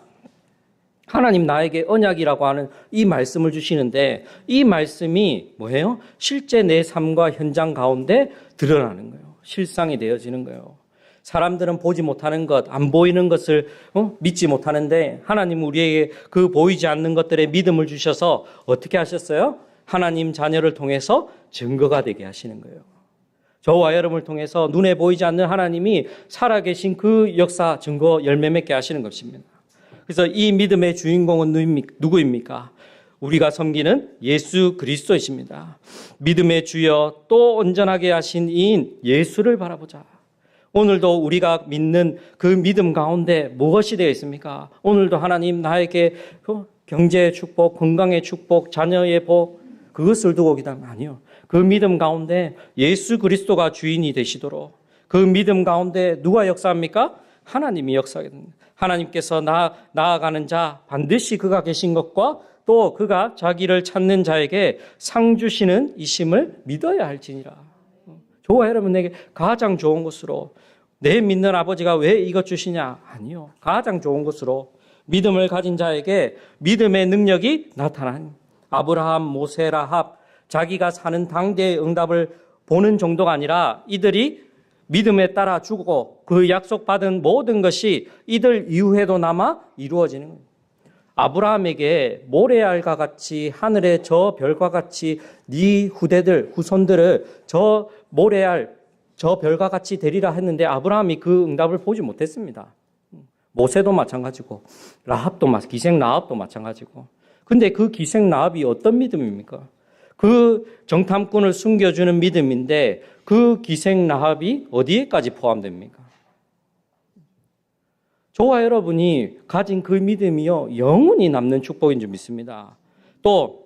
하나님 나에게 언약이라고 하는 이 말씀을 주시는데, 이 말씀이 뭐예요? 실제 내 삶과 현장 가운데 드러나는 거예요. 실상이 되어지는 거예요. 사람들은 보지 못하는 것, 안 보이는 것을 믿지 못하는데, 하나님 우리에게 그 보이지 않는 것들의 믿음을 주셔서 어떻게 하셨어요? 하나님 자녀를 통해서 증거가 되게 하시는 거예요. 저와 여러분을 통해서 눈에 보이지 않는 하나님이 살아계신 그 역사, 증거, 열매 맺게 하시는 것입니다. 그래서 이 믿음의 주인공은 누구입니까? 우리가 섬기는 예수 그리스도이십니다. 믿음의 주여 또 온전하게 하신 이인 예수를 바라보자. 오늘도 우리가 믿는 그 믿음 가운데 무엇이 되어 있습니까? 오늘도 하나님 나에게 경제의 축복, 건강의 축복, 자녀의 복, 그것을 두고 기다리면 아니요. 그 믿음 가운데 예수 그리스도가 주인이 되시도록, 그 믿음 가운데 누가 역사합니까? 하나님이 역사하게 됩니다. 하나님께서 나아가는 자 반드시 그가 계신 것과 또 그가 자기를 찾는 자에게 상 주시는 이심을 믿어야 할지니라. 저와 여러분에게 가장 좋은 것으로, 내 믿는 아버지가 왜 이것 주시냐? 아니요. 가장 좋은 것으로 믿음을 가진 자에게 믿음의 능력이 나타나니, 아브라함, 모세, 라합, 자기가 사는 당대의 응답을 보는 정도가 아니라 이들이 믿음에 따라 죽고 그 약속받은 모든 것이 이들 이후에도 남아 이루어지는 거예요. 아브라함에게 모래알과 같이, 하늘의 저 별과 같이 네 후손들을 저 모래알, 저 별과 같이 되리라 했는데 아브라함이 그 응답을 보지 못했습니다. 모세도 마찬가지고 라합도 기생 라합도 마찬가지고. 근데 그 기생 라합이 어떤 믿음입니까? 그 정탐꾼을 숨겨주는 믿음인데 그 기생 라합이 어디에까지 포함됩니까? 저와 여러분이 가진 그 믿음이요, 영원히 남는 축복인 줄 믿습니다. 또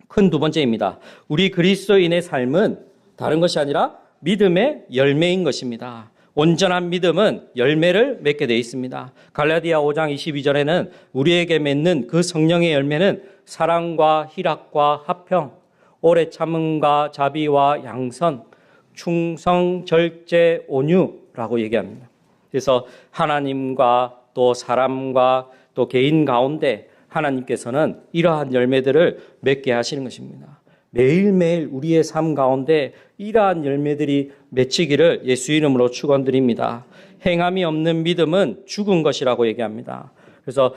큰 두 번째입니다. 우리 그리스도인의 삶은 다른 것이 아니라 믿음의 열매인 것입니다. 온전한 믿음은 열매를 맺게 되어 있습니다. 갈라디아 5장 22절에는 우리에게 맺는 그 성령의 열매는 사랑과 희락과 화평, 오래 참음과 자비와 양선, 충성, 절제, 온유라고 얘기합니다. 그래서 하나님과 또 사람과 또 개인 가운데 하나님께서는 이러한 열매들을 맺게 하시는 것입니다. 매일매일 우리의 삶 가운데 이러한 열매들이 맺히기를 예수 이름으로 축원드립니다. 행함이 없는 믿음은 죽은 것이라고 얘기합니다. 그래서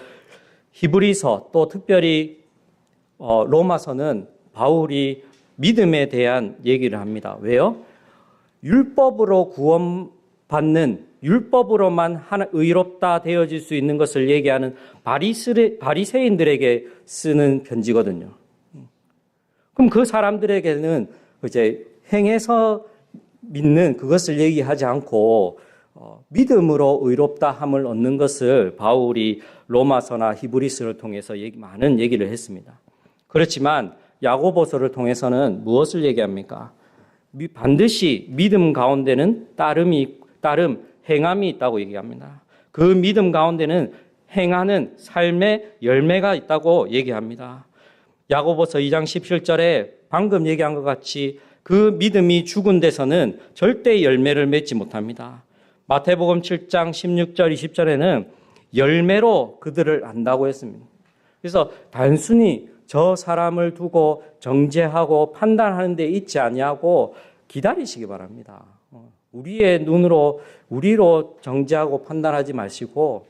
히브리서 또 특별히 로마서는 바울이 믿음에 대한 얘기를 합니다. 왜요? 율법으로 구원받는, 율법으로만 의롭다 되어질 수 있는 것을 얘기하는 바리새인들에게 쓰는 편지거든요. 그럼 그 사람들에게는 이제 행해서 믿는 그것을 얘기하지 않고 믿음으로 의롭다함을 얻는 것을 바울이 로마서나 히브리서를 통해서 많은 얘기를 했습니다. 그렇지만 야고보서를 통해서는 무엇을 얘기합니까? 반드시 믿음 가운데는 행함이 있다고 얘기합니다. 그 믿음 가운데는 행하는 삶의 열매가 있다고 얘기합니다. 야고보서 2장 17절에 방금 얘기한 것 같이 그 믿음이 죽은 데서는 절대 열매를 맺지 못합니다. 마태복음 7장 16절 20절에는 열매로 그들을 안다고 했습니다. 그래서 단순히 저 사람을 두고 정죄하고 판단하는 데 있지 아니하고 기다리시기 바랍니다. 우리로 정죄하고 판단하지 마시고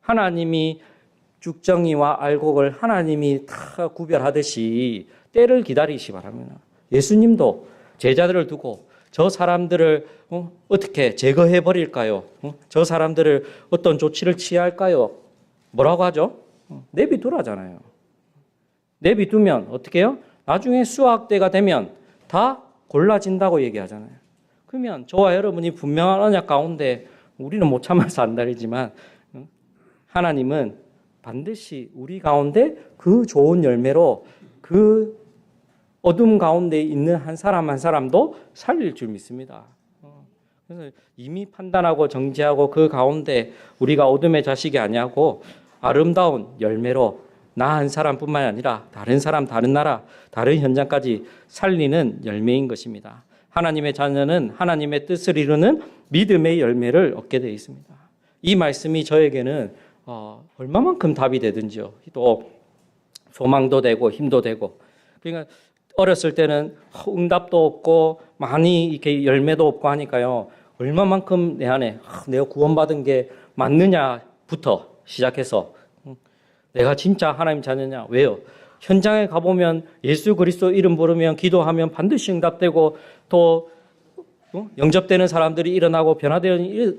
하나님이 쭉정이와 알곡을 하나님이 다 구별하듯이 때를 기다리시기 바랍니다. 예수님도 제자들을 두고 저 사람들을 어떻게 제거해 버릴까요? 저 사람들을 어떤 조치를 취할까요? 뭐라고 하죠? 내비두라잖아요. 내비두면 어떻게 해요? 나중에 수학 때가 되면 다 골라진다고 얘기하잖아요. 그러면 저와 여러분이 분명한 언약 가운데 우리는 못 참아서 안달이지만 하나님은 반드시 우리 가운데 그 좋은 열매로 그 어둠 가운데 있는 한 사람 한 사람도 살릴 줄 믿습니다. 그래서 이미 판단하고 정죄하고 그 가운데 우리가 어둠의 자식이 아니하고 아름다운 열매로 나 한 사람뿐만 아니라 다른 사람, 다른 나라, 다른 현장까지 살리는 열매인 것입니다. 하나님의 자녀는 하나님의 뜻을 이루는 믿음의 열매를 얻게 되어 있습니다. 이 말씀이 저에게는 얼마만큼 답이 되든지요. 또 소망도 되고 힘도 되고. 그러니까 어렸을 때는 응답도 없고 많이 이렇게 열매도 없고 하니까요. 얼마만큼 내 안에 내가 구원받은 게 맞느냐부터 시작해서 내가 진짜 하나님 자녀냐? 왜요? 현장에 가보면 예수 그리스도 이름 부르면 기도하면 반드시 응답되고 또 영접되는 사람들이 일어나고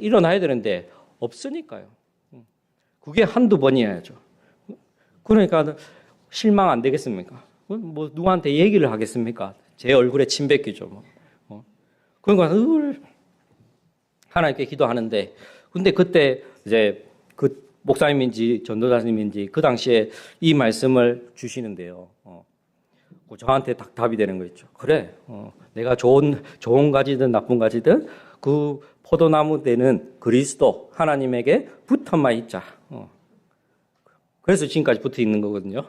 일어나야 되는데 없으니까요. 그게 한두 번이어야죠. 그러니까 실망 안 되겠습니까? 뭐 누구한테 얘기를 하겠습니까? 제 얼굴에 침 뱉기죠. 그러니까 늘 하나님께 기도하는데 근데 그때 이제 그 목사님인지 전도사님인지 그 당시에 이 말씀을 주시는데요. 저한테 딱 답이 되는 거 있죠. 그래, 내가 좋은 가지든 나쁜 가지든 그 포도나무 되는 그리스도 하나님에게 붙어만 있자. 그래서 지금까지 붙어 있는 거거든요.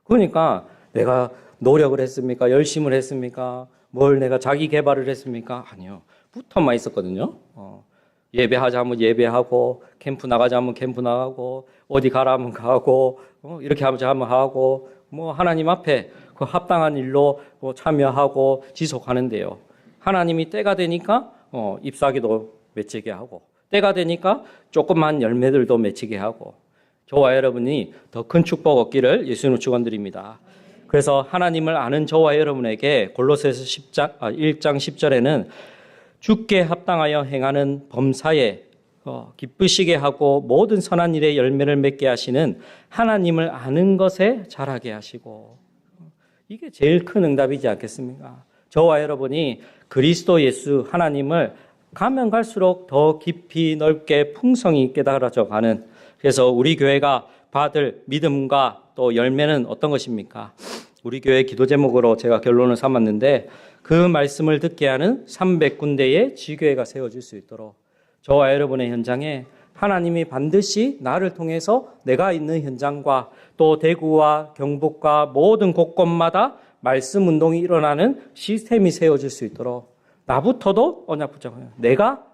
그러니까 내가 노력을 했습니까? 열심을 했습니까? 뭘 내가 자기 개발을 했습니까? 아니요. 붙어만 있었거든요. 예배하자 하면 예배하고, 캠프 나가자 하면 캠프 나가고, 어디 가라 하면 가고, 이렇게 하자 하면 하고, 뭐 하나님 앞에 그 합당한 일로 참여하고 지속하는데요. 하나님이 때가 되니까 잎사귀도 맺히게 하고, 때가 되니까 조그만 열매들도 맺히게 하고, 저와 여러분이 더 큰 축복 얻기를 예수님으로 축원드립니다. 그래서 하나님을 아는 저와 여러분에게 골로새서 1장 10절에는 주께 합당하여 행하는 범사에 기쁘시게 하고 모든 선한 일에 열매를 맺게 하시는 하나님을 아는 것에 자라게 하시고, 이게 제일 큰 응답이지 않겠습니까? 저와 여러분이 그리스도 예수 하나님을 가면 갈수록 더 깊이 넓게 풍성히 깨달아져 가는, 그래서 우리 교회가 받을 믿음과 또 열매는 어떤 것입니까? 우리 교회 기도 제목으로 제가 결론을 삼았는데, 그 말씀을 듣게 하는 300군데의 지교회가 세워질 수 있도록 저와 여러분의 현장에 하나님이 반드시 나를 통해서 내가 있는 현장과 또 대구와 경북과 모든 곳곳마다 말씀 운동이 일어나는 시스템이 세워질 수 있도록, 나부터도 언약 붙잡아요. 내가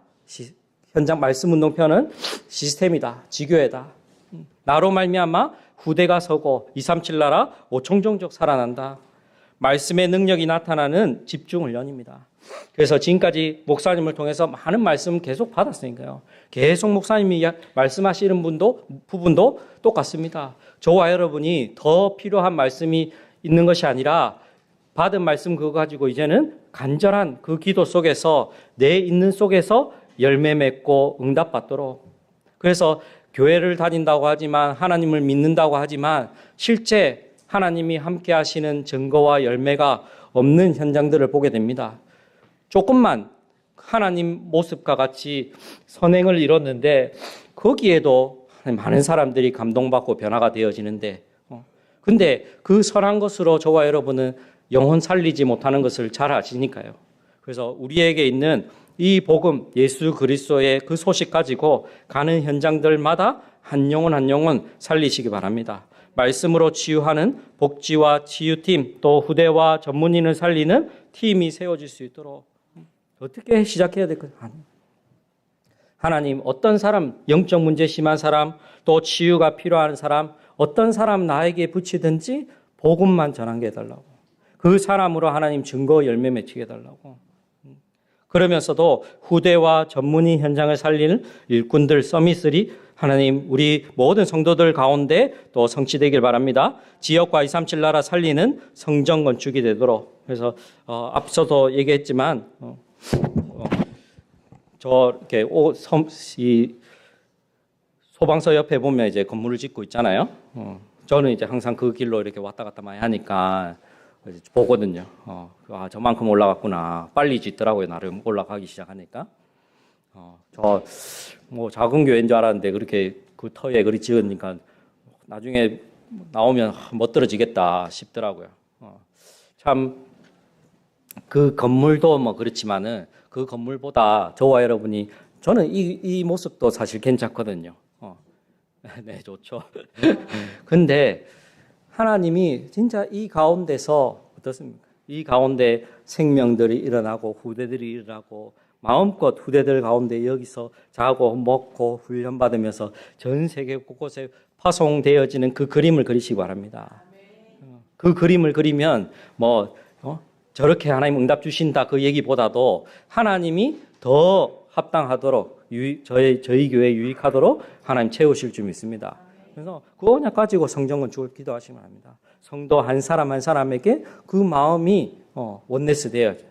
현장 말씀 운동 편은 시스템이다, 지교회다. 나로 말미암아 후대가 서고 237 나라 5천 종족 살아난다. 말씀의 능력이 나타나는 집중훈련입니다. 그래서 지금까지 목사님을 통해서 많은 말씀을 계속 받았으니까요. 계속 목사님이 말씀하시는 부분도 똑같습니다. 저와 여러분이 더 필요한 말씀이 있는 것이 아니라 받은 말씀 그거 가지고 이제는 간절한 그 기도 속에서 내 있는 속에서 열매 맺고 응답받도록. 그래서 교회를 다닌다고 하지만, 하나님을 믿는다고 하지만 실제 하나님이 함께 하시는 증거와 열매가 없는 현장들을 보게 됩니다. 조금만 하나님 모습과 같이 선행을 이뤘는데 거기에도 많은 사람들이 감동받고 변화가 되어지는데, 근데 그 선한 것으로 저와 여러분은 영혼 살리지 못하는 것을 잘 아시니까요. 그래서 우리에게 있는 이 복음, 예수 그리스도의 그 소식 가지고 가는 현장들마다 한 영혼 한 영혼 살리시기 바랍니다. 말씀으로 치유하는 복지와 치유팀, 또 후대와 전문인을 살리는 팀이 세워질 수 있도록 어떻게 시작해야 될까요? 하나님, 어떤 사람, 영적 문제 심한 사람, 또 치유가 필요한 사람, 어떤 사람 나에게 붙이든지 복음만 전하게 해달라고. 그 사람으로 하나님 증거 열매 맺히게 해달라고. 그러면서도 후대와 전문의 현장을 살리는 일꾼들, 서밋들이 하나님 우리 모든 성도들 가운데 또 성취되길 바랍니다. 지역과 237 나라 살리는 성전 건축이 되도록. 그래서 앞서도 얘기했지만 저 이렇게 이 소방서 옆에 보면 이제 건물을 짓고 있잖아요. 저는 이제 항상 그 길로 이렇게 왔다 갔다 많이 하니까 보거든요. 저만큼 올라갔구나. 빨리 짓더라고요. 나름 올라가기 시작하니까. 저 뭐 작은 교회인 줄 알았는데 그렇게 그 터에 그리 지으니까 나중에 나오면 멋들어지겠다 싶더라고요. 참 그 건물도 뭐 그렇지만은 그 건물보다 저와 여러분이, 저는 이 모습도 사실 괜찮거든요. 네, 좋죠. 근데 하나님이 진짜 이 가운데서 어떻습니까? 이 가운데 생명들이 일어나고 후대들이 일어나고 마음껏 후대들 가운데 여기서 자고 먹고 훈련받으면서 전 세계 곳곳에 파송되어지는 그 그림을 그리시기 바랍니다. 그 그림을 그리면 저렇게 하나님 응답 주신다 그 얘기보다도 하나님이 더 합당하도록 저희 교회에 유익하도록 하나님 채우실 줄 믿습니다. 그래서 그거 가지고 성전 건축을 기도하시면 합니다. 성도 한 사람 한 사람에게 그 마음이 원네스 되어야죠.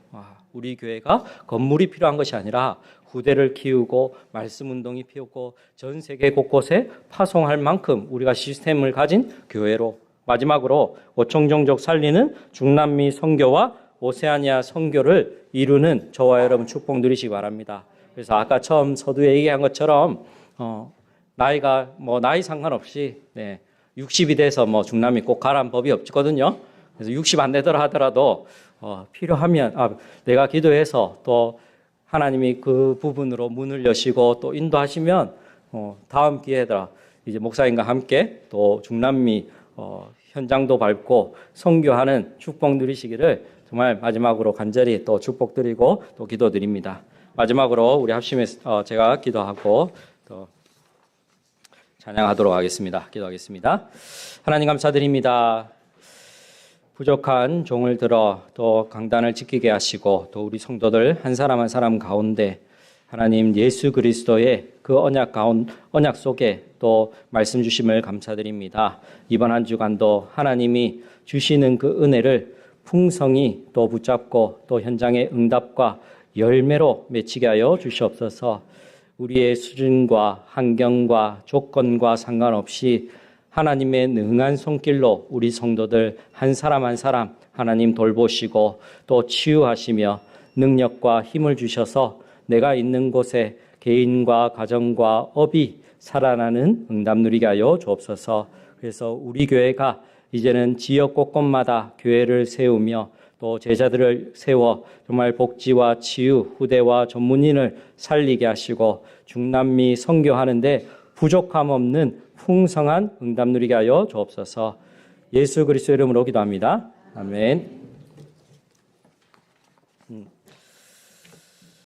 우리 교회가 건물이 필요한 것이 아니라 후대를 키우고 말씀 운동이 피우고 전 세계 곳곳에 파송할 만큼 우리가 시스템을 가진 교회로, 마지막으로 5천 종족 살리는 중남미 선교와 오세아니아 선교를 이루는 저와 여러분 축복 누리시기 바랍니다. 그래서 아까 처음 서두에 얘기한 것처럼 나이가 나이 상관없이 60이 돼서 중남미 꼭 가라는 법이 없거든요. 그래서 60 안 되더라 하더라도 필요하면 내가 기도해서 또 하나님이 그 부분으로 문을 여시고 또 인도하시면 다음 기회에다 이제 목사님과 함께 또 중남미 현장도 밟고 선교하는 축복 누리시기를 정말 마지막으로 간절히 또 축복드리고 또 기도드립니다. 마지막으로 우리 합심해서 제가 기도하고 또 찬양하도록 하겠습니다. 기도하겠습니다. 하나님 감사드립니다. 부족한 종을 들어 또 강단을 지키게 하시고 또 우리 성도들 한 사람 한 사람 가운데 하나님 예수 그리스도의 그 언약 속에 또 말씀 주심을 감사드립니다. 이번 한 주간도 하나님이 주시는 그 은혜를 풍성히 또 붙잡고 또 현장의 응답과 열매로 맺히게 하여 주시옵소서. 우리의 수준과 환경과 조건과 상관없이 하나님의 능한 손길로 우리 성도들 한 사람 한 사람 하나님 돌보시고 또 치유하시며 능력과 힘을 주셔서 내가 있는 곳에 개인과 가정과 업이 살아나는 응답 누리게 하여 주옵소서. 그래서 우리 교회가 이제는 지역 곳곳마다 교회를 세우며 또 제자들을 세워 정말 복지와 치유, 후대와 전문인을 살리게 하시고 중남미 선교하는데 부족함 없는 풍성한 응답 누리게 하여 주옵소서. 예수 그리스도 이름으로 기도합니다. 아멘.